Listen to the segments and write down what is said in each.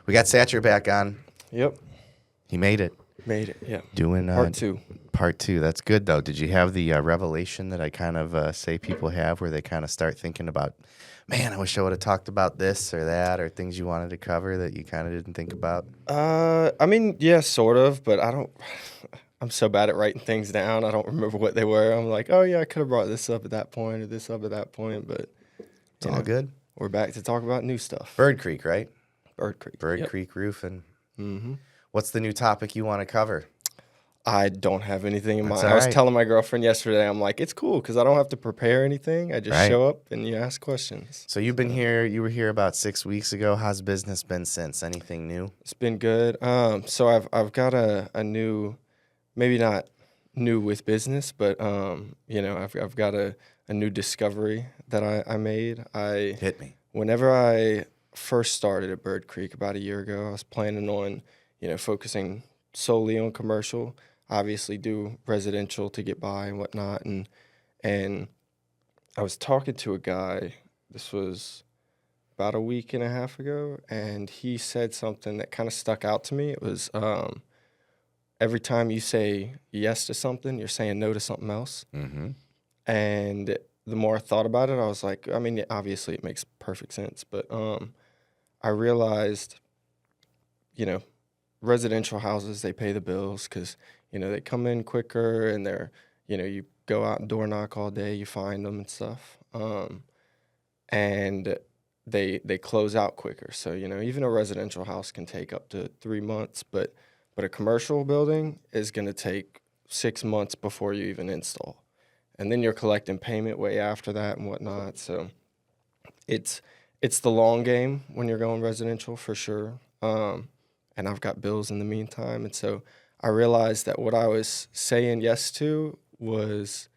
We got Satcher back on. Yep. He made it. Made it. Yeah. Doing Part two. Part two. That's good though. Did you have the revelation that I kind of say people have, where they kind of start thinking about, man, I wish I would have talked about this or that, or things you wanted to cover that you kind of didn't think about? I mean, yeah, sort of, but I don't. I'm so bad at writing things down. I don't remember what they were. I'm like, oh yeah, I could have brought this up at that point or this up at that point, but It's all good. We're back to talk about new stuff. Birdcreek, right? Birdcreek. Birdcreek Roofing. Mm-hmm. What's the new topic you want to cover? I don't have anything in That's mind. all I was right. telling my girlfriend yesterday, I'm like, it's cool because I don't have to prepare anything. I just Right. show up and you ask questions. So you've been here. You were here about 6 weeks ago. How's business been since? Anything new? It's been good. So I've got a new, maybe not new with business, but I've got a new discovery that I made. Hit me. Whenever I first started at Birdcreek about a year ago, I was planning on, focusing solely on commercial. Obviously, do residential to get by and whatnot. And I was talking to a guy. This was about a week and a half ago, and he said something that kind of stuck out to me. It was every time you say yes to something, you're saying no to something else. Mm-hmm. And the more I thought about it, I was like, I mean, obviously it makes perfect sense, but I realized, residential houses, they pay the bills because, they come in quicker and they're, you go out and door knock all day, you find them and stuff. And they close out quicker. So, even a residential house can take up to 3 months, but a commercial building is going to take 6 months before you even install. And then you're collecting payment way after that and whatnot. So it's the long game when you're going residential for sure. And I've got bills in the meantime. And so I realized that what I was saying yes to was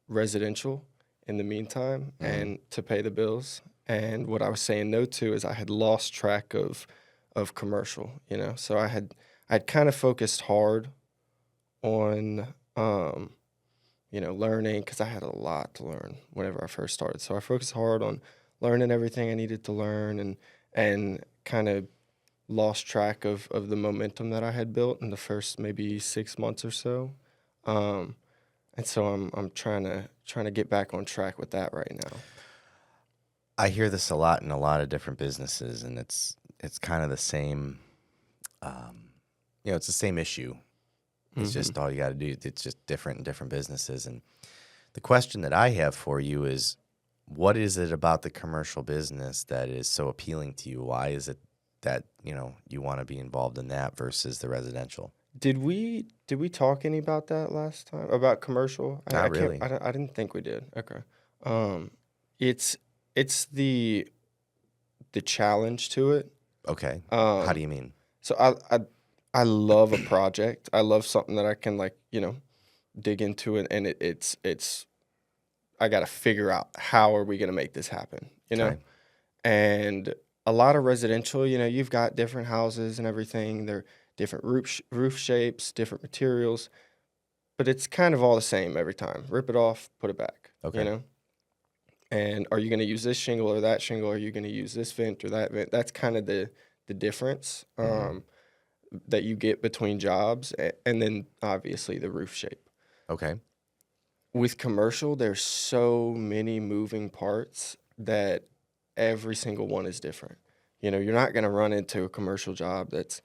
residential in the meantime and to pay the bills. And what I was saying no to is I had lost track of commercial, So I'd kind of focused hard on learning, because I had a lot to learn whenever I first started. So I focused hard on learning everything I needed to learn and kind of lost track of the momentum that I had built in the first maybe 6 months or so. And so I'm trying to get back on track with that right now. I hear this a lot in a lot of different businesses, and it's kind of the same. It's the same issue. It's just all you got to do. It's just different in different businesses. And the question that I have for you is, what is it about the commercial business that is so appealing to you? Why is it that, you want to be involved in that versus the residential? Did we talk any about that last time, about commercial? Not really. I didn't think we did. Okay. It's the challenge to it. Okay. How do you mean? So I love a project. I love something that I can dig into it, and it's I got to figure out how are we going to make this happen, Okay. And a lot of residential, you've got different houses and everything. They're different roof shapes, different materials, but it's kind of all the same every time. Rip it off, put it back. Okay. And are you going to use this shingle or that shingle? Are you going to use this vent or that vent? That's kind of the difference. That you get between jobs, and then obviously the roof shape. Okay. With commercial, there's so many moving parts that every single one is different. You're not going to run into a commercial job that's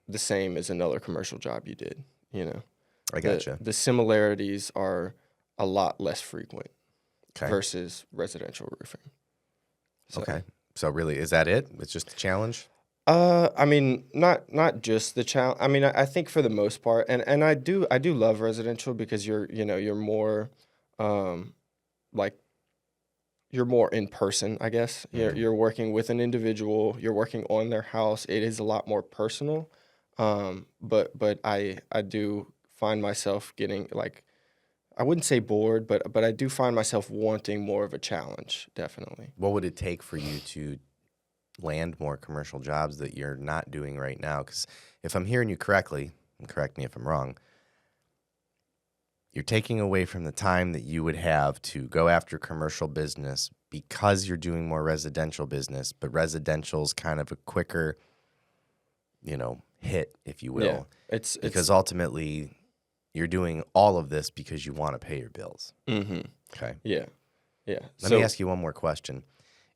the same as another commercial job you did. I gotcha. The similarities are a lot less frequent Okay. versus residential roofing. So, Okay. So really, is that it? It's just a challenge? I mean, not just the challenge. I mean, I think for the most part, and I do love residential because you're more, like you're more in person, I guess. You're working with an individual. You're working on their house. It is a lot more personal. But I do find myself getting I wouldn't say bored, but I do find myself wanting more of a challenge. Definitely. What would it take for you to land more commercial jobs that you're not doing right now? Because if I'm hearing you correctly, and correct me if I'm wrong, you're taking away from the time that you would have to go after commercial business because you're doing more residential business, but residential's kind of a quicker, hit, if you Yeah. will, It's because ultimately you're doing all of this because you want to pay your bills. mm-hmm. Okay. Yeah. Yeah. Let me ask you one more question.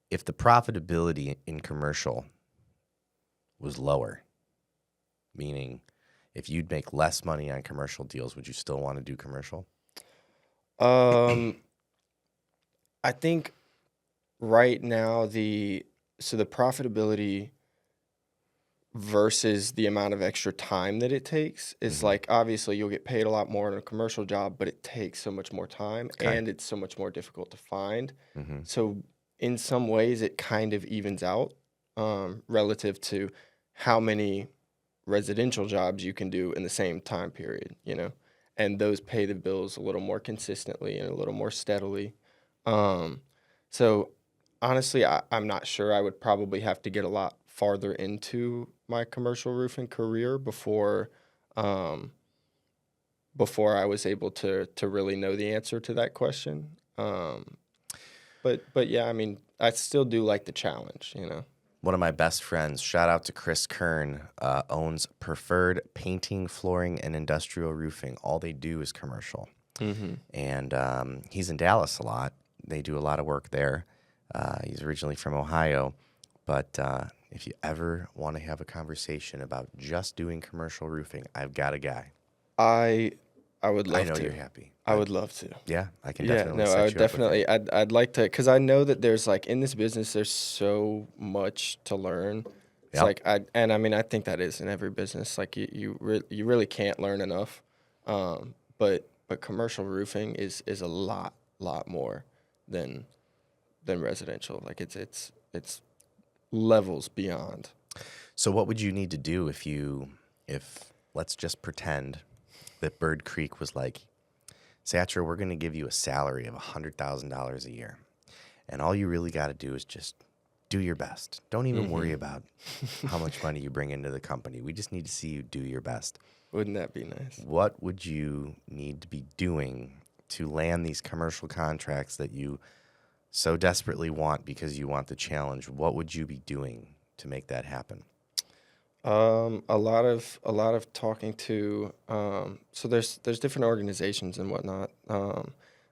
If the profitability in commercial was lower, meaning if you'd make less money on commercial deals, would you still want to do commercial? I think right now the profitability versus the amount of extra time that it takes is like, obviously you'll get paid a lot more in a commercial job, but it takes so much more time and it's so much more difficult to find. So in some ways it kind of evens out relative to how many residential jobs you can do in the same time period, and those pay the bills a little more consistently and a little more steadily. So honestly, I'm not sure. I would probably have to get a lot farther into my commercial roofing career before I was able to really know the answer to that question. But yeah, I mean, I still do like the challenge, One of my best friends, shout out to Chris Kern, owns Preferred Painting, Flooring, and Industrial Roofing. All they do is commercial. And he's in Dallas a lot. They do a lot of work there. He's originally from Ohio. But if you ever want to have a conversation about just doing commercial roofing, I've got a guy. I would love to. I know you're happy. I would love to. Yeah, I can Yeah, definitely no, set I you would up with definitely. him. I'd like to, because I know that there's like in this business, there's so much to learn. It's Yep. like I mean, I think that is in every business. Like you really can't learn enough. But commercial roofing is a lot more than residential. Like it's levels beyond. So what would you need to do if let's just pretend that Birdcreek was like, Satcher, we're going to give you a salary of $100,000 a year. And all you really got to do is just do your best. Don't even worry about how much money you bring into the company. We just need to see you do your best. Wouldn't that be nice? What would you need to be doing to land these commercial contracts that you so desperately want because you want the challenge? What would you be doing to make that happen? A lot of talking to so there's different organizations and whatnot,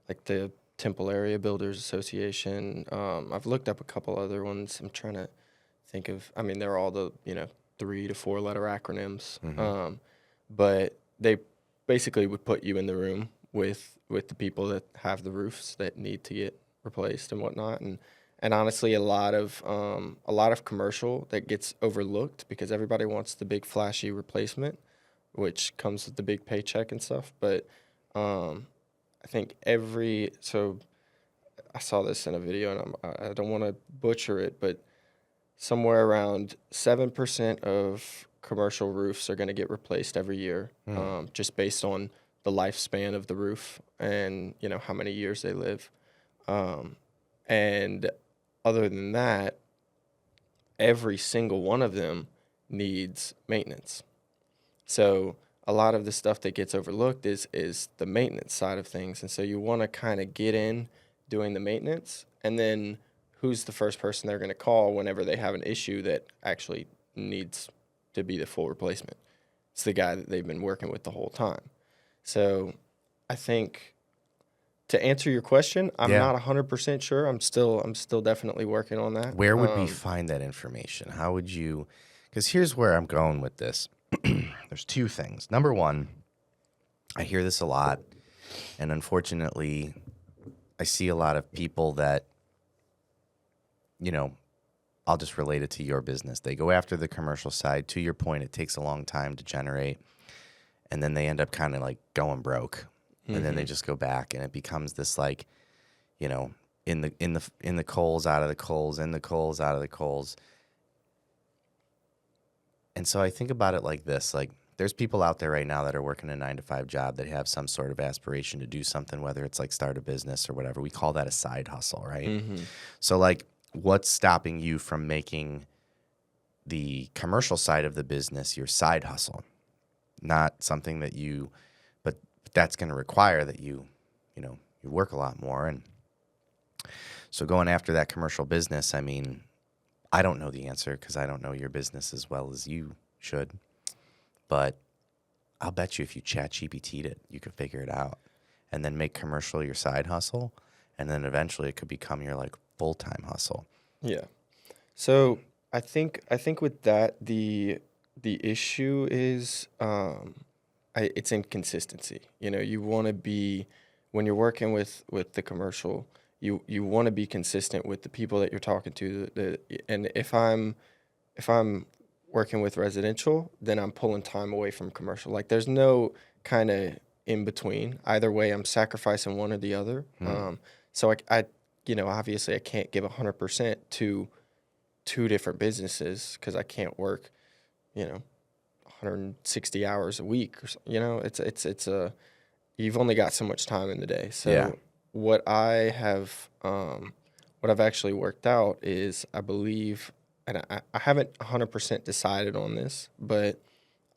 like the Temple Area Builders Association. I've looked up a couple other ones. I'm trying to think of. I mean, they're all the 3 to 4 letter acronyms. But they basically would put you in the room with the people that have the roofs that need to get replaced and whatnot, and honestly, a lot of commercial that gets overlooked because everybody wants the big flashy replacement, which comes with the big paycheck and stuff. But I think so I saw this in a video, and I don't want to butcher it, but somewhere around 7% of commercial roofs are going to get replaced every year, just based on the lifespan of the roof and how many years they live. And other than that, every single one of them needs maintenance. So a lot of the stuff that gets overlooked is the maintenance side of things. And so you want to kind of get in doing the maintenance, and then who's the first person they're going to call whenever they have an issue that actually needs to be the full replacement? It's the guy that they've been working with the whole time. So I think, to answer your question, I'm not 100% sure. I'm still definitely working on that. Where would we find that information? How would you? Because here's where I'm going with this. There's two things. Number one, I hear this a lot, and unfortunately, I see a lot of people that, I'll just relate it to your business. They go after the commercial side. To your point, it takes a long time to generate, and then they end up kind of like going broke. And then they just go back, and it becomes this like, in the coals, out of the coals, in the coals, out of the coals. And so I think about it like this: like, there's people out there right now that are working a 9-to-5 job that have some sort of aspiration to do something, whether it's like start a business or whatever. We call that a side hustle, right? So like, what's stopping you from making the commercial side of the business your side hustle? Not something that but that's going to require that you work a lot more. And So going after that commercial business, I mean, I don't know the answer because I don't know your business as well as you should. But I'll bet you if you chat GPT'd it, you could figure it out. And then make commercial your side hustle. And then eventually it could become your like full-time hustle. Yeah. So I think with that the issue is it's inconsistency. You know, you want to be when you're working with the commercial, you want to be consistent with the people that you're talking to. And if I'm working with residential, then I'm pulling time away from commercial. Like there's no kind of in between. Either way, I'm sacrificing one or the other. So obviously I can't give 100% to two different businesses because I can't work, 160 hours a week or so. It's you've only got so much time in the day. So Yeah. what I have what I've actually worked out is I believe, and I haven't 100% decided on this, but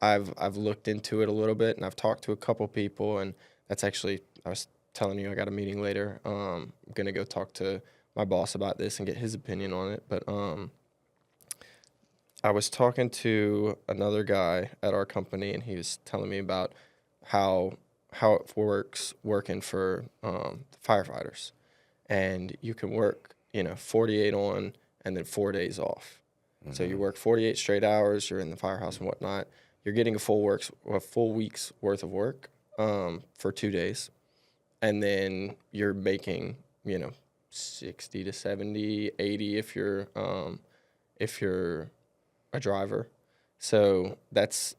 I've looked into it a little bit and I've talked to a couple people, and that's actually, I was telling you I got a meeting later. I'm gonna go talk to my boss about this and get his opinion on it. But I was talking to another guy at our company, and he was telling me about how it works working for firefighters, and you can work 48 on and then 4 days off. So you work 48 straight hours. You're in the firehouse and whatnot. You're getting a full week's worth of work for 2 days, and then you're making 60 to 70, 80 if you're a driver. So that's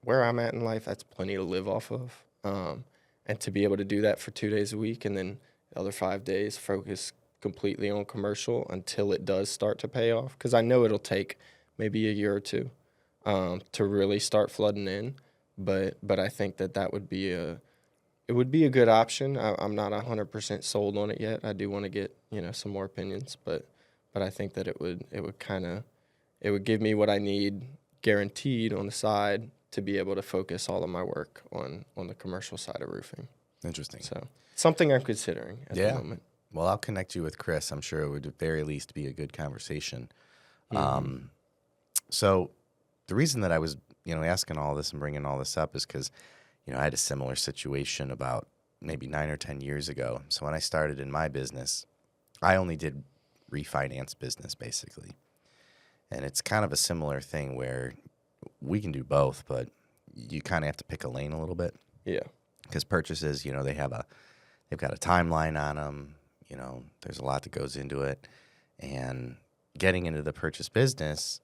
where I'm at in life, that's plenty to live off of. And to be able to do that for 2 days a week and then the other 5 days focus completely on commercial until it does start to pay off. Because I know it'll take maybe a year or two to really start flooding in. But I think that would be it would be a good option. I'm not 100% sold on it yet. I do want to get some more opinions, but I think that it would give me what I need guaranteed on the side to be able to focus all of my work on the commercial side of roofing. Interesting. So something I'm considering at the moment. Well, I'll connect you with Chris. I'm sure it would at the very least be a good conversation. So the reason that I was, asking all this and bringing all this up is because, I had a similar situation about maybe 9 or 10 years ago. So when I started in my business, I only did refinance business basically. And it's kind of a similar thing where we can do both, but you kind of have to pick a lane a little bit. Yeah. Because purchases, they've got a timeline on them. There's a lot that goes into it. And getting into the purchase business,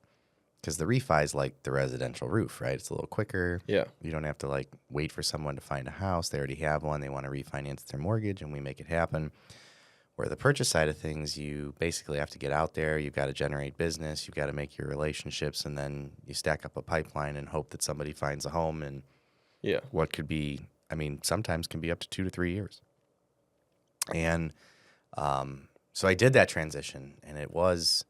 because the refi is like the residential roof, right? It's a little quicker. Yeah. You don't have to wait for someone to find a house. They already have one. They want to refinance their mortgage, and we make it happen. Where the purchase side of things, you basically have to get out there. You've got to generate business. You've got to make your relationships, and then you stack up a pipeline and hope that somebody finds a home. And what could be, sometimes can be up to 2 to 3 years. And so I did that transition, and it was,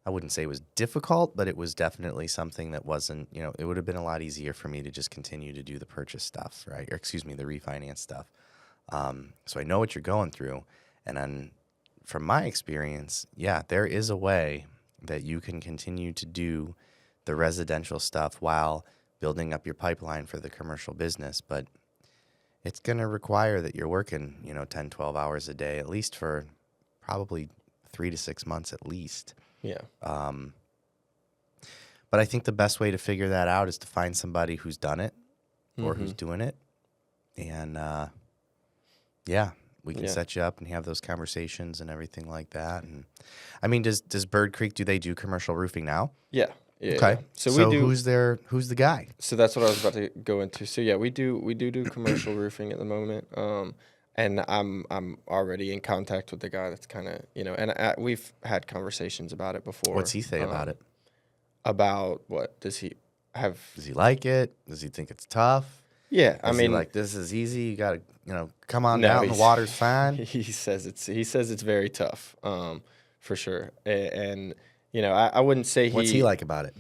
I wouldn't say it was difficult, but it was definitely something that wasn't, it would have been a lot easier for me to just continue to do the purchase stuff, right? Or excuse me, the refinance stuff. So I know what you're going through. And then from my experience, there is a way that you can continue to do the residential stuff while building up your pipeline for the commercial business. But it's going to require that you're working, 10, 12 hours a day, at least for probably 3 to 6 months at least. Yeah. But I think the best way to figure that out is to find somebody who's done it or who's doing it. And, we can set you up and have those conversations and everything like that. And does Birdcreek, do they do commercial roofing now? Yeah. Okay. Yeah. So we do. Who's the guy? So that's what I was about to go into. So we do commercial roofing at the moment. And I'm already in contact with the guy that's kind of, and we've had conversations about it before. What's he say about it? About what? Does he like it? Does he think it's tough? Yeah, this is easy. You got to, come on down. The water's fine. He says it's very tough, for sure. And I wouldn't say What's he like about it?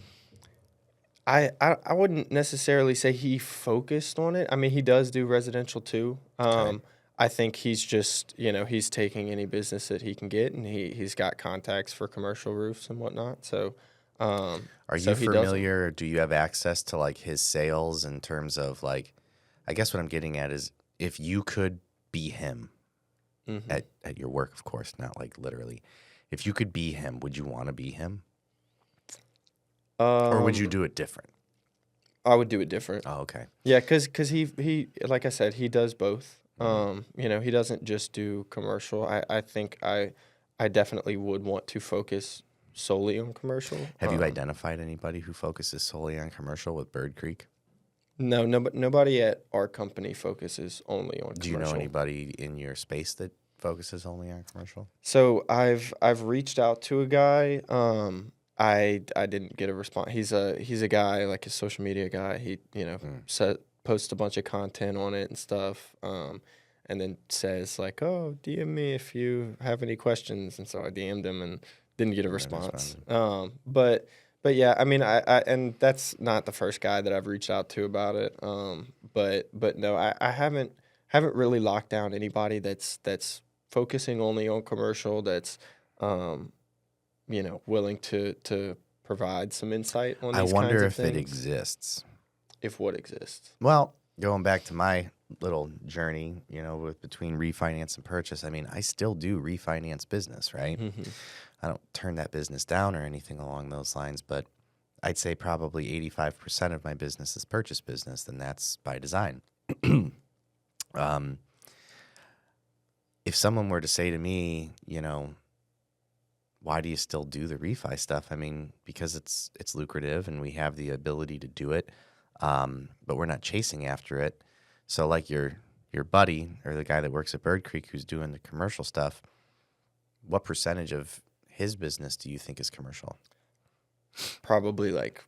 I wouldn't necessarily say he focused on it. He does do residential too. Okay. I think he's just, he's taking any business that he can get, and he's got contacts for commercial roofs and whatnot. So, Are you so he does them. familiar? Do you have access to like his sales in terms of like, I guess what I'm getting at is if you could be him Hmm. at your work, of course, not like literally. If you could be him, would you want to be him? Or would you Um, do it different? I would do it different. Oh, okay. Yeah, cause he like I said, he does both. Mm. He doesn't just do commercial. I think I definitely would want to focus solely on commercial. Have you identified anybody who focuses solely on commercial with Birdcreek? No, nobody at our company focuses only on Do you know commercial. anybody in your space that focuses only on commercial? So I've reached out to a guy. I didn't get a response. He's a guy, like a social media guy. He Mm. posts a bunch of content on it and stuff. And then says like, "Oh, DM me if you have any questions." And so I DM'd him and didn't get a Never response. responded. But yeah, I mean, I and that's not the first guy that I've reached out to about it. But no, I haven't really locked down anybody that's focusing only on commercial, that's um, willing to provide some insight on I these kinds wonder of if it things, exists. if what exists. Well, going back to my little journey, with between refinance and purchase, I mean, I still do refinance business, right? Hmm. I don't turn that business down or anything along those lines, but I'd say probably 85% of my business is purchase business, and that's by design. um, if someone were to say to me, why do you still do the refi stuff? I mean, because it's lucrative and we have the ability to do it, but we're not chasing after it. So, like your buddy or the guy that works at Birdcreek who's doing the commercial stuff, what percentage of his business do you think is commercial? Probably like,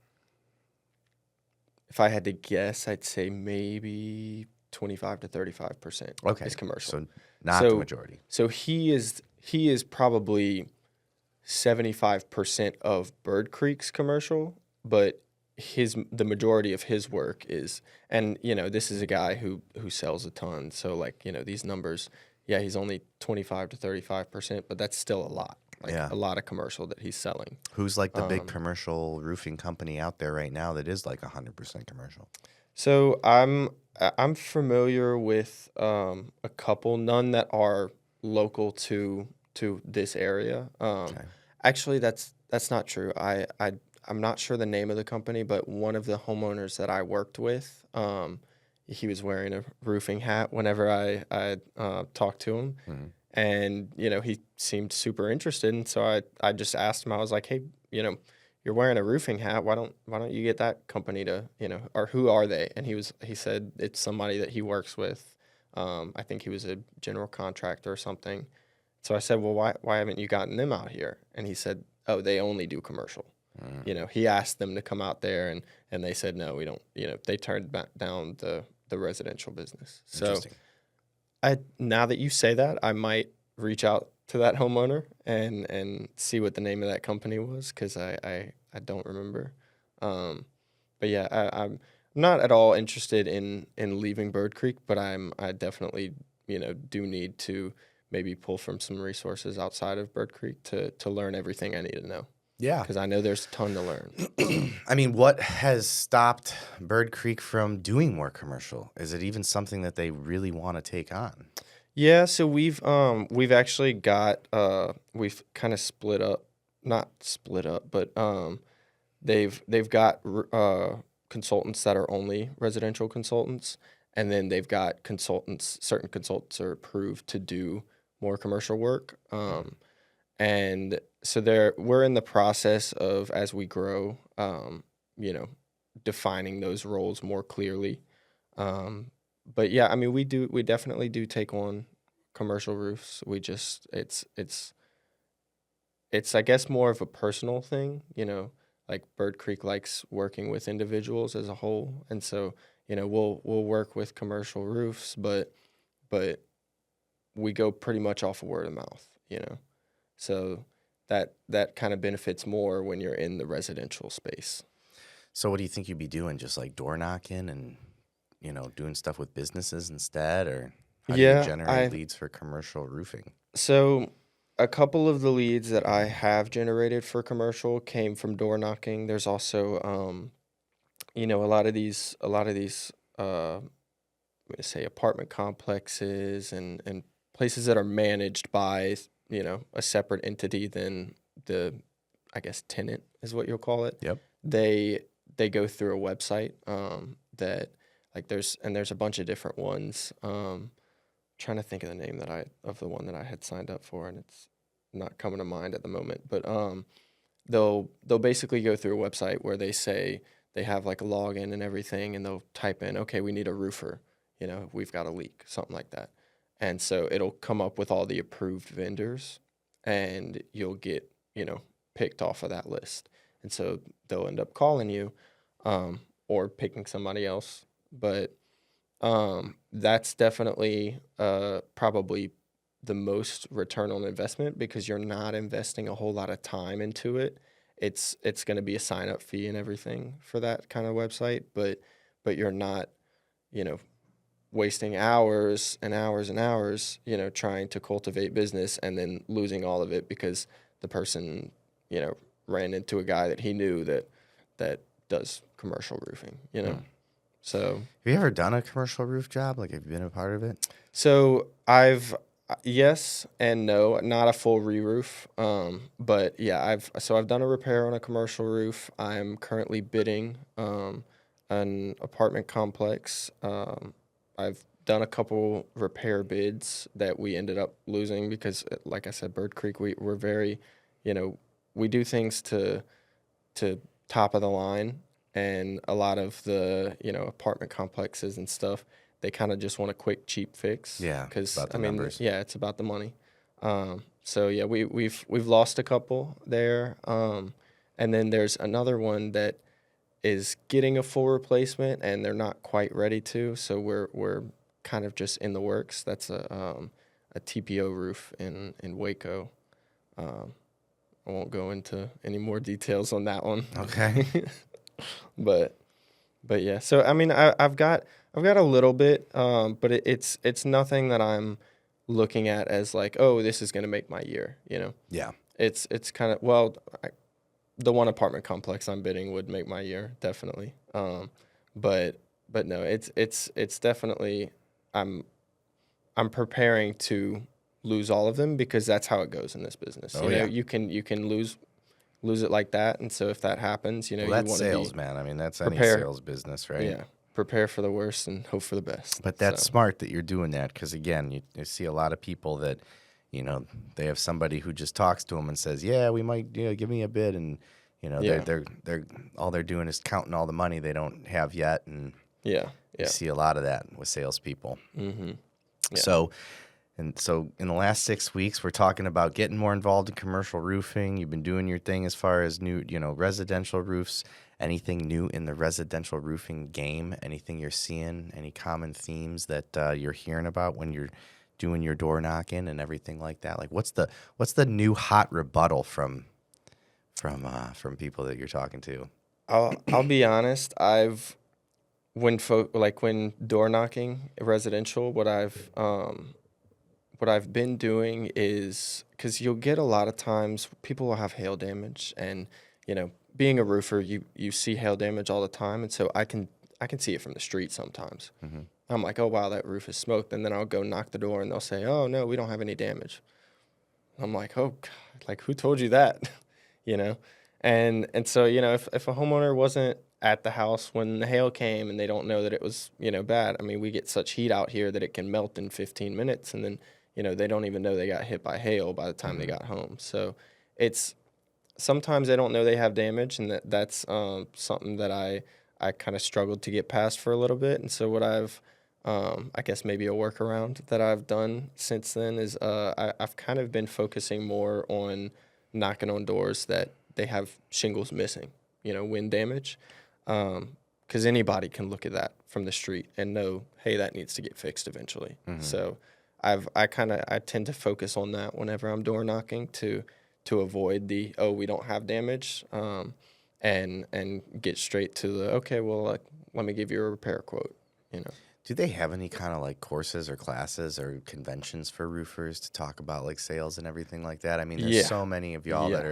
if I had to guess, I'd say maybe 25 to 35% Okay, is commercial. so not the So majority. so he is probably 75% of Bird Creek's commercial, but the majority of his work is, and this is a guy who sells a ton, so like, these numbers, yeah, he's only 25 to 35%, but that's still a lot. Like Yeah. a lot of commercial that he's selling. Who's like the big Um, commercial roofing company out there right now that is like 100% commercial? so I'm familiar with a couple, none that are local to this area. Okay. Actually, that's not true. I'm not sure the name of the company, but one of the homeowners that I worked with, he was wearing a roofing hat whenever I talked to him, Mhm. and he seemed super interested, and so I just asked him. I was like, hey, you're wearing a roofing hat. Why don't you get that company to, or who are they? And he said it's somebody that he works with. I think he was a general contractor or something. So I said, well, why haven't you gotten them out here? And he said, oh, they only do commercial. Mm. He asked them to come out there, and they said no, we don't. They turned back down the residential business. So Interesting. now that you say that, I might reach out to that homeowner and see what the name of that company was, because I don't remember. But yeah, I'm not at all interested in leaving Bird Creek, but I definitely do need to maybe pull from some resources outside of Bird Creek to learn everything I need to know, Yeah. because I know there's a ton to learn. I mean, what has stopped Bird Creek from doing more commercial? Is it even something that they really want to take on? Yeah, so we've actually got we've kind of split up, not split up, but they've got consultants that are only residential consultants, and then they've got consultants. Certain consultants are approved to do more commercial work, and so we're in the process of, as we grow, you know, defining those roles more clearly. Um, but yeah, I mean, we definitely do take on commercial roofs. We just it's I guess more of a personal thing, like Bird Creek likes working with individuals as a whole, and so we'll work with commercial roofs, but we go pretty much off of word of mouth. So that kind of benefits more when you're in the residential space. So, what do you think you'd be doing? Just like door knocking and, doing stuff with businesses instead? Or How do you Yeah, generate leads for commercial roofing? so a couple of the leads that I have generated for commercial came from door knocking. There's also, a lot of these, let's say apartment complexes and places that are managed by, a separate entity than the, I guess, tenant is what you'll call it. Yep. They they go through a website that like there's a bunch of different ones. Trying to think of the name of the one that I had signed up for, and it's not coming to mind at the moment. But they'll basically go through a website where they say they have like a login and everything, and they'll type in, okay, we need a roofer. We've got a leak, something like that. And so it'll come up with all the approved vendors, and you'll get picked off of that list. And so they'll end up calling you, or picking somebody else. But that's definitely probably the most return on investment because you're not investing a whole lot of time into it. It's going to be a sign up fee and everything for that kind of website, but you're not, you know, wasting hours and hours and hours, trying to cultivate business and then losing all of it because the person, ran into a guy that he knew that does commercial roofing. So Have you ever done a commercial roof job? Like, have you been a part of it? So I've yes and no, not a full re-roof. But yeah, I've done a repair on a commercial roof. I'm currently bidding an apartment complex. I've done a couple repair bids that we ended up losing because, like I said, Birdcreek, we're very, we do things to top of the line, and a lot of the apartment complexes and stuff, they kind of just want a quick cheap fix. Yeah, Because about the numbers. yeah, it's about the money. So yeah, we've lost a couple there, and then there's another one that is getting a full replacement and they're not quite ready to, so we're kind of just in the works. That's a TPO roof in Waco. um, I won't go into any more details on that one. Okay. but but yeah, so I mean, I've got a little bit, but it's nothing that I'm looking at as like, oh, this is gonna make my year. Yeah. It's kind of, well, the one apartment complex I'm bidding would make my year definitely. But no, it's definitely, I'm preparing to lose all of them because that's how it goes in this business. Oh, yeah. You can lose it like that, and so if that happens, Well, you that's want to sales, be man. I mean, that's any prepare. sales business, right? Yeah, prepare for the worst and hope for the best. But that's So, smart that you're doing that because, again, you see a lot of people that, they have somebody who just talks to them and says, yeah, we might, give me a bid. And, yeah, they're all they're doing is counting all the money they don't have yet. And yeah, you yeah. see a lot of that with salespeople. Mm-hmm. Yeah. So in the last 6 weeks, we're talking about getting more involved in commercial roofing. You've been doing your thing as far as new, residential roofs. Anything new in the residential roofing game? Anything you're seeing? Any common themes that you're hearing about when you're doing your door knocking and everything like that? Like, what's the new hot rebuttal from people that you're talking to? I'll be honest. When door knocking residential, what I've been doing is, because you'll get a lot of times people will have hail damage, and being a roofer, you see hail damage all the time, and so I can see it from the street sometimes. Mm-hmm. I'm like, oh wow, that roof is smoked, and then I'll go knock the door, and they'll say, oh no, we don't have any damage. I'm like, oh God, like who told you that, you know? And so if a homeowner wasn't at the house when the hail came and they don't know that it was bad. I mean, we get such heat out here that it can melt in 15 minutes, and then they don't even know they got hit by hail by the time they got home. So it's sometimes they don't know they have damage, and that's something that I kind of struggled to get past for a little bit. And so what I guess maybe a workaround that I've done since then is I've kind of been focusing more on knocking on doors that they have shingles missing, wind damage, because anybody can look at that from the street and know, hey, that needs to get fixed eventually. Mm-hmm. So I tend to focus on that whenever I'm door knocking to avoid the, oh, we don't have damage, and get straight to the, okay, well, let me give you a repair quote. Do they have any kind of like courses or classes or conventions for roofers to talk about like sales and everything like that? I mean, there's Yeah. so many of y'all that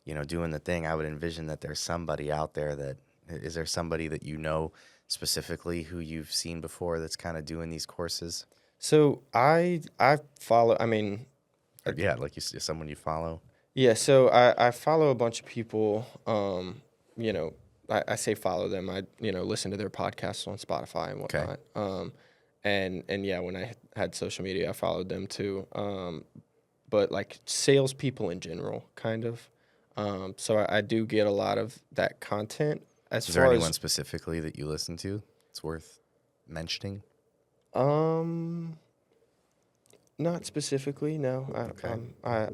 Yeah. are, doing the thing. I would envision that there's somebody out there that is there somebody that you know specifically who you've seen before that's kind of doing these courses? So I follow. I mean, Or yeah, like someone you follow. yeah. So I follow a bunch of people. You know, I say follow them. I listen to their podcasts on Spotify and Okay. whatnot. And yeah, when I had social media, I followed them too. But like salespeople in general, kind of. So I do get a lot of that content. As Is there far anyone as specifically that you listen to? It's worth mentioning. um, not specifically, no. Okay.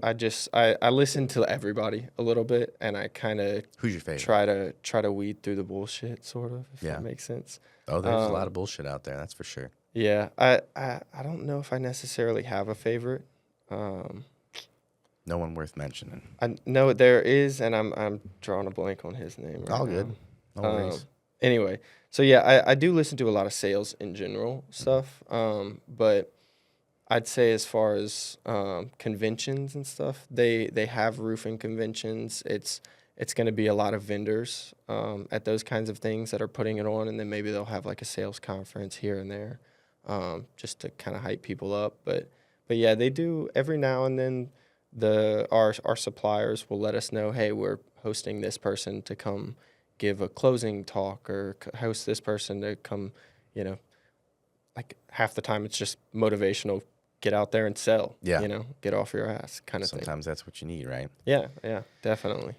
I just I listen to everybody a little bit, and I kind of Who's your favorite? try to weed through the bullshit, sort of, if Yeah. that makes sense. Oh, there's a lot Um, of bullshit out there. That's for sure. yeah, I don't know if I necessarily have a favorite. Um, No one worth mentioning. I know there is, and I'm drawing a blank on his name right All now. good. No Um, worries. anyway, so yeah, I do listen to a lot of sales in general stuff. But I'd say as far as conventions and stuff, they have roofing conventions. It's going to be a lot of vendors at those kinds of things that are putting it on, and then maybe they'll have like a sales conference here and there, just to kind of hype people up. But yeah, they do every now and then. Our suppliers will let us know, hey, we're hosting this person to come give a closing talk, or host this person to come, you know, like half the time it's just motivational, get out there and sell, Yeah. get off your ass kind of thing. Sometimes that's what you need, right? Yeah, definitely.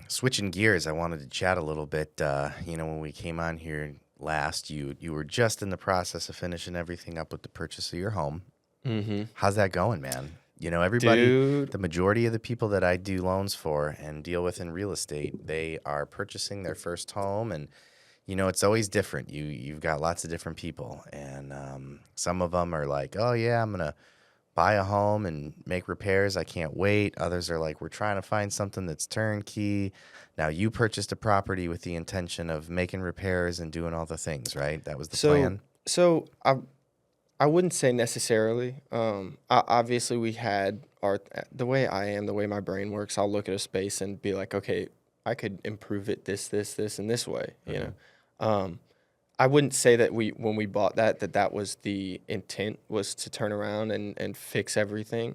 Switching gears, I wanted to chat a little bit. When we came on here last, you were just in the process of finishing everything up with the purchase of your home. Mm-hmm. How's that going, man? Everybody, Dude. the majority of the people that I do loans for and deal with in real estate, they are purchasing their first home, and it's always different. You've got lots of different people, and some of them are like, "Oh yeah, I'm gonna buy a home and make repairs. I can't wait." Others are like, "We're trying to find something that's turnkey." Now, you purchased a property with the intention of making repairs and doing all the things, right? That was the So plan. so I wouldn't say necessarily. Obviously we had the way I am, the way my brain works. I'll look at a space and be like, okay, I could improve it this, and this way. I wouldn't say that when we bought that was the intent, was to turn around and fix everything.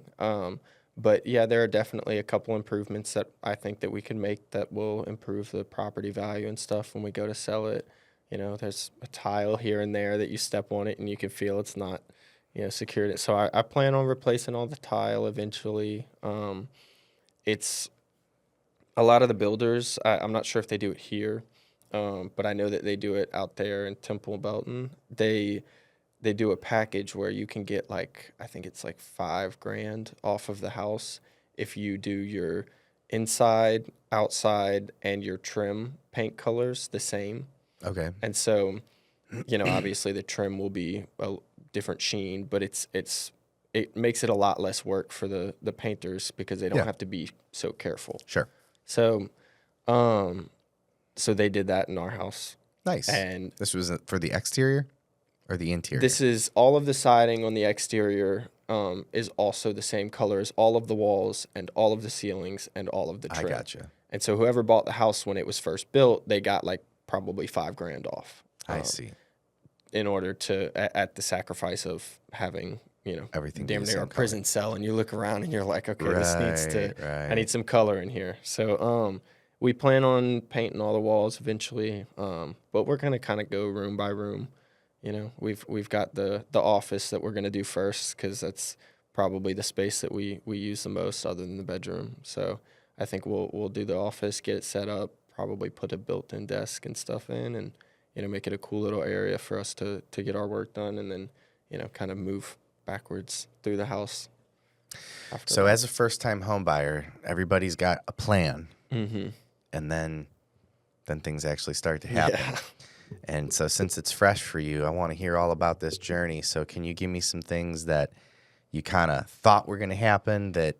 But yeah, there are definitely a couple improvements that I think that we can make that will improve the property value and stuff when we go to sell it. There's a tile here and there that you step on it and you can feel it's not, secured. So I plan on replacing all the tile eventually. It's a lot of the builders, I'm not sure if they do it here, but I know that they do it out there in Temple Belton. They do a package where you can get like, I think it's like $5,000 off of the house if you do your inside, outside, and your trim paint colors the same. Okay. And so, obviously the trim will be a different sheen, but it makes it a lot less work for the painters because they don't Yeah. have to be so careful. Sure. So, so they did that in our house. Nice. And This was for the exterior or the interior? this is all of the siding on the exterior is also the same color as all of the walls and all of the ceilings and all of the I trim. gotcha. And so whoever bought the house when it was first built, they got like probably $5,000 off. I see. In order to, at the sacrifice of having, Everything be damn the near same a color. prison cell, and you look around and you're like, okay, this needs to, Right. I need some color in here. So, we plan on painting all the walls eventually, but we're gonna kind of go room by room. We've got the office that we're gonna do first because that's probably the space that we use the most, other than the bedroom. So I think we'll do the office, get it set up, probably put a built-in desk and stuff in, and make it a cool little area for us to get our work done, and then kind of move backwards through the house after So that. as a first-time home buyer, everybody's got a plan, Mm-hmm. and then things actually start to happen. Yeah. And so since it's fresh for you, I want to hear all about this journey. So can you give me some things that you kind of thought were going to happen that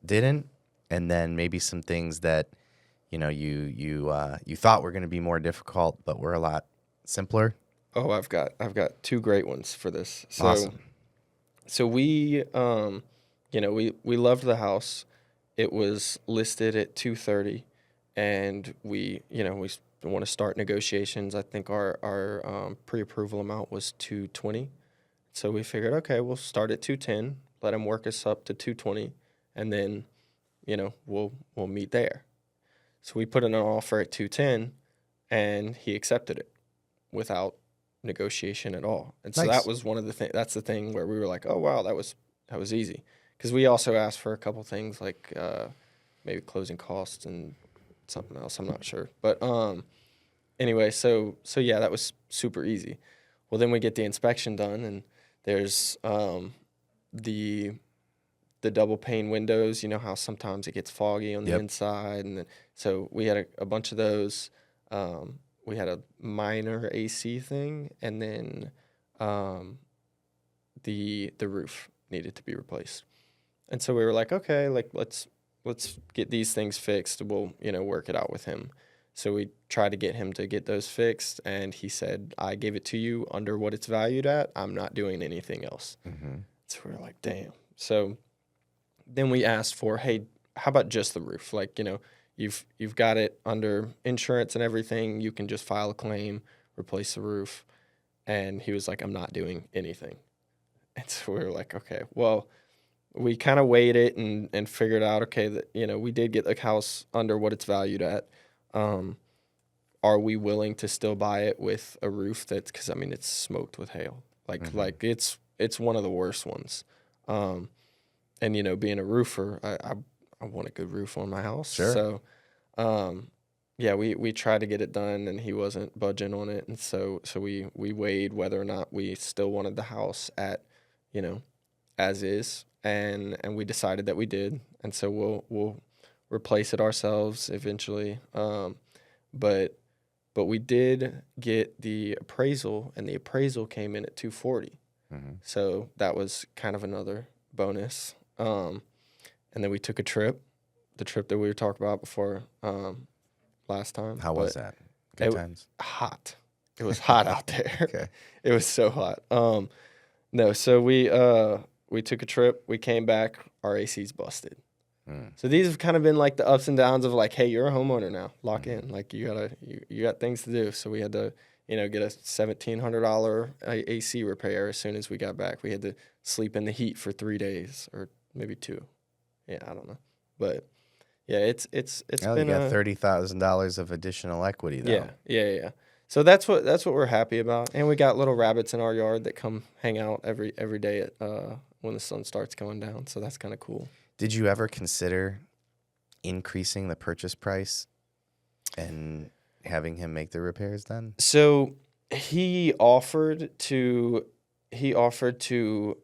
didn't, and then maybe some things that you thought were going to be more difficult but were a lot simpler? Oh, I've got two great ones for this. Awesome. So we we loved the house. It was listed at 230, and we want to start negotiations. I think our pre-approval amount was 220. So we figured, okay, we'll start at 210, let him work us up to 220, and then, we'll meet there. So we put in an offer at 210, and he accepted it without negotiation at all. And so that Nice. was one of the things. That's the thing where we were like, oh wow, that was easy, because we also asked for a couple things like maybe closing costs and something else. I'm not sure, but anyway, so yeah, that was super easy. Well, then we get the inspection done, and there's the double pane windows. You know how sometimes it gets foggy on the Yep. inside, and then, so we had a bunch of those. We had a minor AC thing, and then the roof needed to be replaced. And so we were like, okay, like let's get these things fixed. We'll work it out with him. So we tried to get him to get those fixed, and he said, I gave it to you under what it's valued at. I'm not doing anything else. Mm-hmm. So we were like, damn. So then we asked for, hey, how about just the roof? Like, you've got it under insurance and everything. You can just file a claim, replace the roof. And he was like, I'm not doing anything. And so we were like, okay, well, we kind of weighed it and figured out, okay, that, we did get the house under what it's valued at. Are we willing to still buy it with a roof that's, because I mean it's smoked with hail, like it's one of the worst ones. And being a roofer, I want a good roof on my house. Sure. So, yeah, we tried to get it done, and he wasn't budging on it, and so we weighed whether or not we still wanted the house at, as is, and we decided that we did, and so we'll replace it ourselves eventually. But we did get the appraisal, and the appraisal came in at 240. Mm-hmm. So that was kind of another bonus. And then we took a trip, the trip that we were talking about before last time. How was that? Good it- times. Hot. It was hot out there. Okay. It was so hot. No, so we took a trip. We came back. Our AC's busted. Mm. So these have kind of been like the ups and downs of like, hey, you're a homeowner now. Lock in. Like you got things to do. So we had to, get a $1,700 AC repair as soon as we got back. We had to sleep in the heat for 3 days or maybe 2. Yeah, I don't know. But yeah, it's Well, been you got $30,000 of additional equity though. yeah. So that's what we're happy about. And we got little rabbits in our yard that come hang out every day at when the sun starts going down. So that's kind of cool. Did you ever consider increasing the purchase price and having him make the repairs then? So he offered to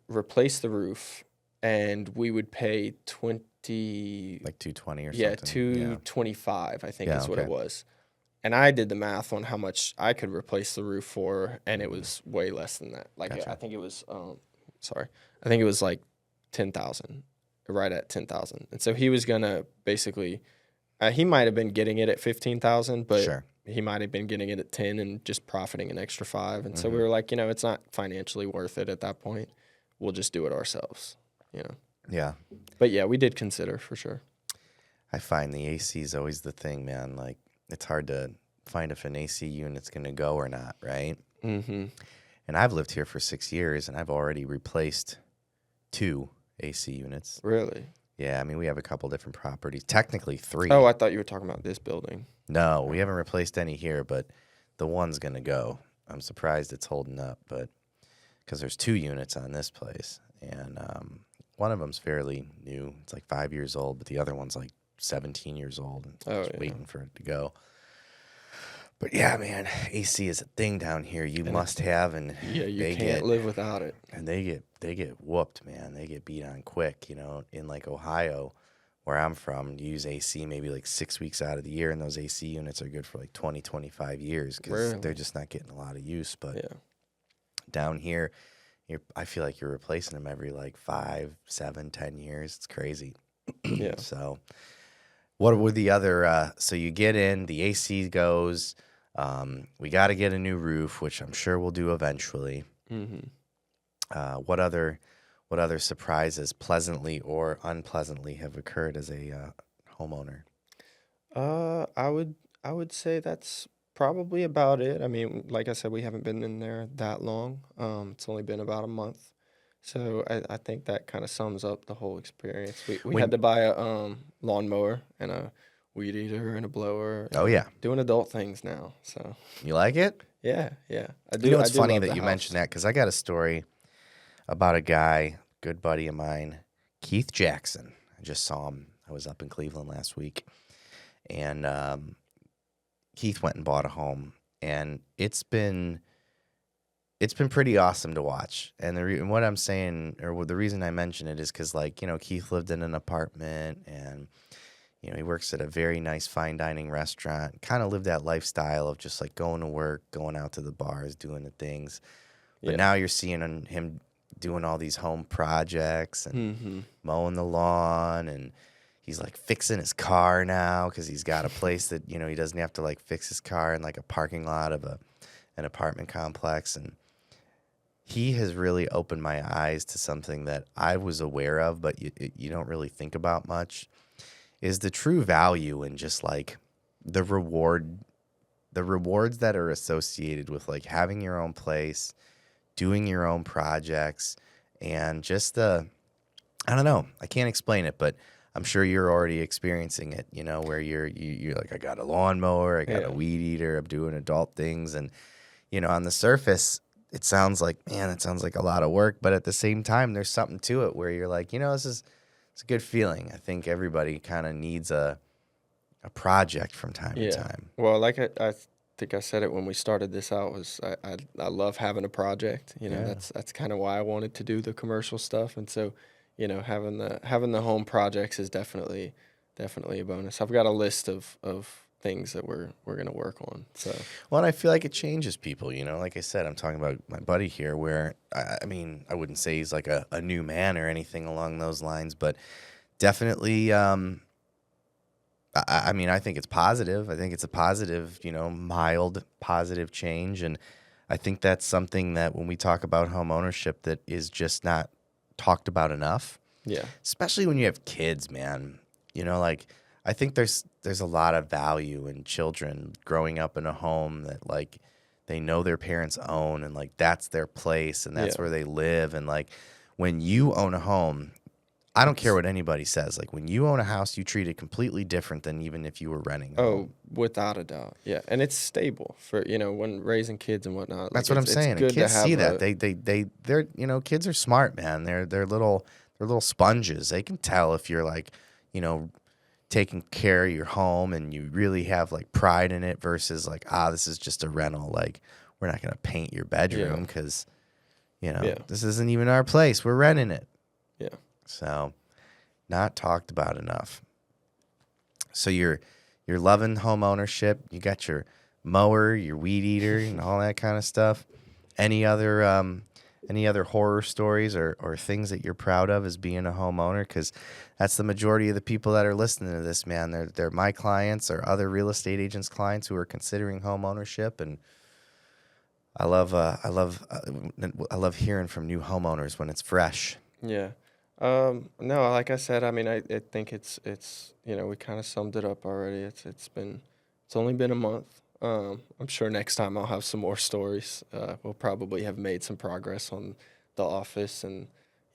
replace the roof, and we would pay 20, Like 220 or yeah, something? 225, I think Yeah, is what it okay. was. And I did the math on how much I could replace the roof for, and it was way less than that. Like Gotcha. I think it was I think it was like 10,000, right at 10,000. And so he was gonna basically, he might have been getting it at 15,000, but Sure. he might have been getting it at 10 and just profiting an extra 5. And so we Mhm. were like, it's not financially worth it at that point. We'll just do it ourselves, Yeah. But yeah, we did consider for sure. I find the AC is always the thing, man. Like, it's hard to find if an AC unit's going to go or not, right? Mm-hmm. And I've lived here for 6 years, and I've already replaced 2 AC units. Really? Yeah, I mean, we have a couple different properties. Technically 3. Oh, I thought you were talking about this building. No, we haven't replaced any here, but the one's going to go. I'm surprised it's holding up, but because there's 2 units on this place, and one of them's fairly new. It's like 5 years old, but the other one's like 17 years old and just waiting for it to go. But yeah, man, AC is a thing down here. You must have, and Yeah, you they can't live without it. and they get whooped, man. They get beat on quick. In like Ohio, where I'm from, you use AC maybe like 6 weeks out of the year, and those AC units are good for like 20, 25 years because Really? they're just not getting a lot of use. But Yeah. down here, I feel like you're replacing them every like 5, 7, 10 years. It's crazy. Yeah. So, what were the other? So you get in, the AC goes. We got to get a new roof, which I'm sure we'll do eventually. What other surprises, pleasantly or unpleasantly, have occurred as a homeowner? I would say that's probably about it. I mean, like I said, we haven't been in there that long. It's only been about a month. So I think that kind of sums up the whole experience. We had When to buy a lawnmower and a weed eater and a blower Oh and yeah, doing adult things now. So you like it? yeah, yeah. I It's do funny love that the you house. mentioned that because I got a story about a guy, good buddy of mine, Keith Jackson. I just saw him. I was up in Cleveland last week, and Keith went and bought a home, and it's been pretty awesome to watch. And what I'm saying, or the reason I mention it, is because, like, Keith lived in an apartment, and he works at a very nice fine dining restaurant. Kind of lived that lifestyle of just like going to work, going out to the bars, doing the things. But Yeah. now you're seeing him doing all these home projects and Mm-hmm. mowing the lawn, and he's like fixing his car now because he's got a place that he doesn't have to like fix his car in like a parking lot of an apartment complex. And he has really opened my eyes to something that I was aware of, but you don't really think about much, is the true value in just like the rewards that are associated with like having your own place, doing your own projects, and just I don't know, I can't explain it, but I'm sure you're already experiencing it, where you're like, I got a lawnmower, I got a Yeah. weed eater, I'm doing adult things. And on the surface it sounds like, man, it sounds like a lot of work, but at the same time there's something to it where you're like, it's a good feeling. I think everybody kind of needs a project from time to Yeah. time. Well, like I think I said it when we started this out, was I love having a project. Yeah. That's kind of why I wanted to do the commercial stuff. And so, having the home projects is definitely a bonus. I've got a list of things that we're gonna work on. So Well, and I feel like it changes people, like I said, I'm talking about my buddy here, where I mean, I wouldn't say he's like a new man or anything along those lines, but definitely, I mean, I think it's positive. I think it's a positive, mild positive change. And I think that's something that when we talk about home ownership, that is just not talked about enough, yeah, especially when you have kids, man. Like, I think there's a lot of value in children growing up in a home that like they know their parents own, and like that's their place and that's yeah. where they live. And like when you own a home, I don't care It's what anybody says. Like when you own a house, you treat it completely different than even if you were renting a Oh, home. without a doubt. Yeah, and it's stable for when raising kids and whatnot. That's Like what I'm it's saying. And good to kids see have that. a They're kids are smart, man. They're little sponges. They can tell if you're like, taking care of your home and you really have like pride in it versus like, this is just a rental. Like we're not gonna paint your bedroom yeah, because yeah, this isn't even our place. We're renting it. yeah. So not talked about enough. So you're loving home ownership. You got your mower, your weed eater, and all that kind of stuff. Any other horror stories or things that you're proud of as being a homeowner? Because that's the majority of the people that are listening to this, man. They're my clients or other real estate agents' clients who are considering home ownership, and I love hearing from new homeowners when it's fresh. Yeah. No, like I said, I mean, I think it's we kind of summed it up already. It's only been a month. I'm sure next time I'll have some more stories. We'll probably have made some progress on the office and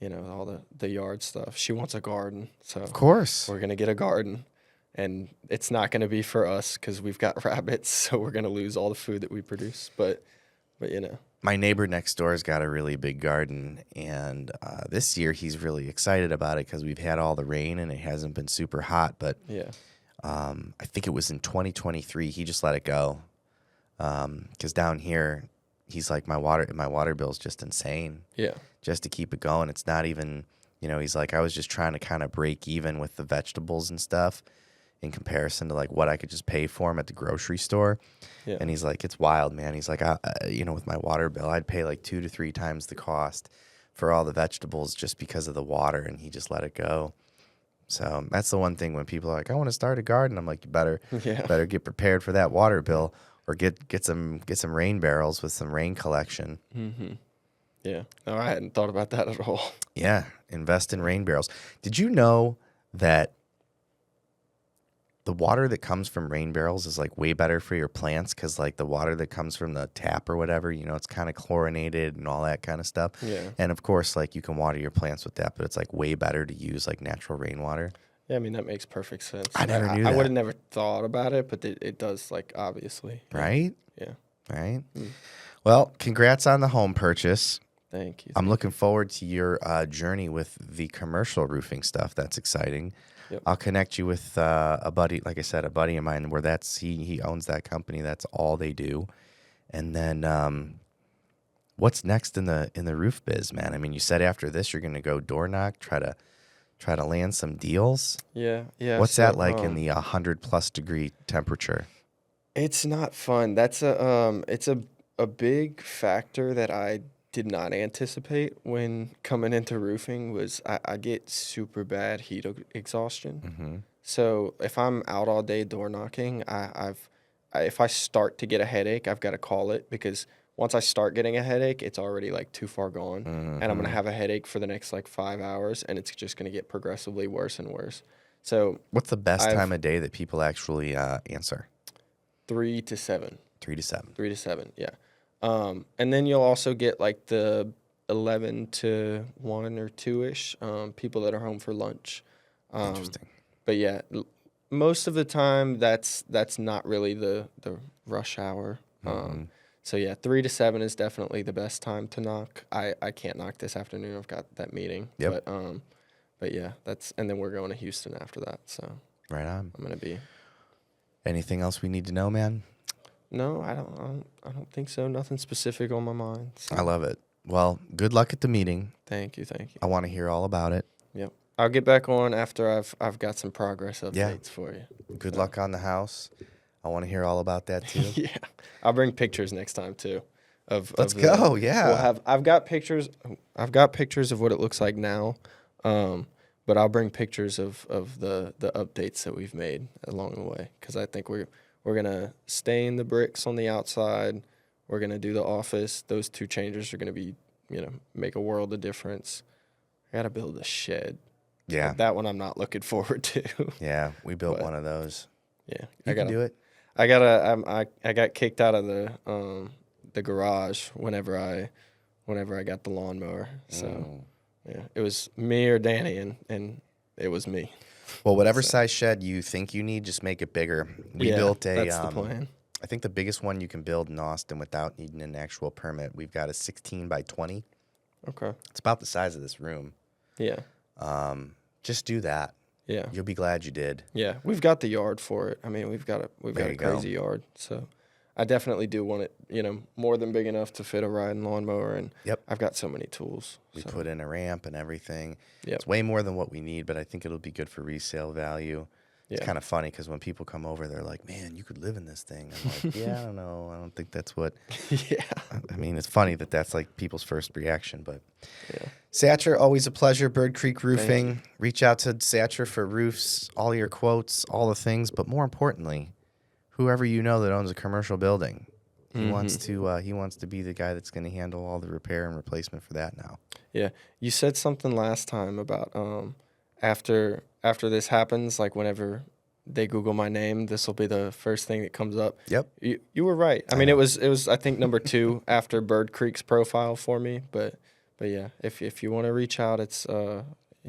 all the yard stuff. She wants a garden, so Of course. we're gonna get a garden, and it's not gonna be for us because we've got rabbits, so we're gonna lose all the food that we produce. But My neighbor next door's got a really big garden, and this year he's really excited about it because we've had all the rain and it hasn't been super hot. But yeah, I think it was in 2023 he just let it go because down here he's like, my water bill's just insane yeah, just to keep it going. It's not even, he's like, I was just trying to kind of break even with the vegetables and stuff in comparison to like what I could just pay for them at the grocery store. yeah, And he's like, it's wild, man. He's like, with my water bill, I'd pay like 2 to 3 times the cost for all the vegetables just because of the water. And he just let it go. So that's the one thing when people are like, I want to start a garden. I'm like, you better yeah, get prepared for that water bill. or get some rain barrels with some rain collection. Mm-hmm. Yeah. No, I hadn't thought about that at all. Yeah, invest in rain barrels. Did you know that the water that comes from rain barrels is like way better for your plants? Because like the water that comes from the tap or whatever, it's kind of chlorinated and all that kind of stuff. Yeah. And of course, like you can water your plants with that, but it's like way better to use like natural rainwater. Yeah, I mean, that makes perfect sense. I never knew that. I would have never thought about it, but it does, like, obviously. Right? Yeah. Right? Well, congrats on the home purchase. Thank you. I'm looking forward to your journey with the commercial roofing stuff. That's exciting. Yep. I'll connect you with a buddy, like I said, a buddy of mine where he owns that company. That's all they do. And then what's next in the roof biz, man? I mean, you said after this you're going to go door knock, try to land some deals. Yeah. What's that like in the 100+ degree temperature? It's not fun. That's it's a big factor that I did not anticipate when coming into roofing was I get super bad heat exhaustion. Mm-hmm. So if I'm out all day door knocking, if I start to get a headache, I've got to call it, because once I start getting a headache, it's already like too far gone, and I'm gonna have a headache for the next like 5 hours, and it's just gonna get progressively worse and worse. So what's the best time of day that people actually answer? 3 to 7. 3 to 7. 3 to 7, yeah. And then you'll also get like the 11 to 1 or 2-ish people that are home for lunch. Interesting. But yeah, most of the time that's not really the rush hour. So yeah, 3 to 7 is definitely the best time to knock. I can't knock this afternoon. I've got that meeting. Yep. But yeah, and then we're going to Houston after that. So right on. I'm gonna be. Anything else we need to know, man? No, I don't think so. Nothing specific on my mind. So. I love it. Well, good luck at the meeting. Thank you. I want to hear all about it. Yep. I'll get back on after I've got some progress updates for you. Good luck on the house. I want to hear all about that too. Yeah. I'll bring pictures next time too. Let's go. Yeah. I've got pictures of what it looks like now. But I'll bring pictures of the updates that we've made along the way, because I think we're gonna stain the bricks on the outside. We're gonna do the office. Those 2 changes are gonna be, make a world of difference. I gotta build a shed. Yeah. But that one I'm not looking forward to. Yeah, we built one of those. Yeah, I can do it. I got kicked out of the garage whenever I got the lawnmower. So yeah, it was me or Danny, and it was me. Well, whatever size shed you think you need, just make it bigger. We built a. That's the plan. I think the biggest one you can build in Austin without needing an actual permit. We've got a 16 by 20. Okay. It's about the size of this room. Yeah. Just do that. Yeah. You'll be glad you did. Yeah, we've got the yard for it. I mean, we've got a crazy yard. So I definitely do want it, more than big enough to fit a riding lawnmower, and I've got so many tools. We put in a ramp and everything. Yep. It's way more than what we need, but I think it'll be good for resale value. It's kind of funny because when people come over, they're like, man, you could live in this thing. I'm like, yeah, I don't know. I don't think that's what. Yeah. I mean, it's funny that's like people's first reaction, but. Yeah. Satcher, always a pleasure. Birdcreek Roofing. Reach out to Satcher for roofs, all your quotes, all the things, but more importantly, whoever you know that owns a commercial building. He wants to be the guy that's going to handle all the repair and replacement for that now. Yeah. You said something last time about after this happens, like whenever they Google my name, this will be the first thing that comes up. Yep. You were right. I mean, it was I think number 2 after Birdcreek's profile for me, but yeah, if you want to reach out, it's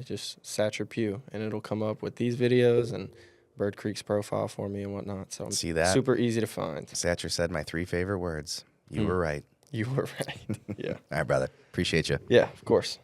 just Satcher Pugh, and it'll come up with these videos and Birdcreek's profile for me and whatnot. So see that? Super easy to find. Satcher said my 3 favorite words. You were right. You were right. Yeah. All right, brother. Appreciate you. Yeah, of course.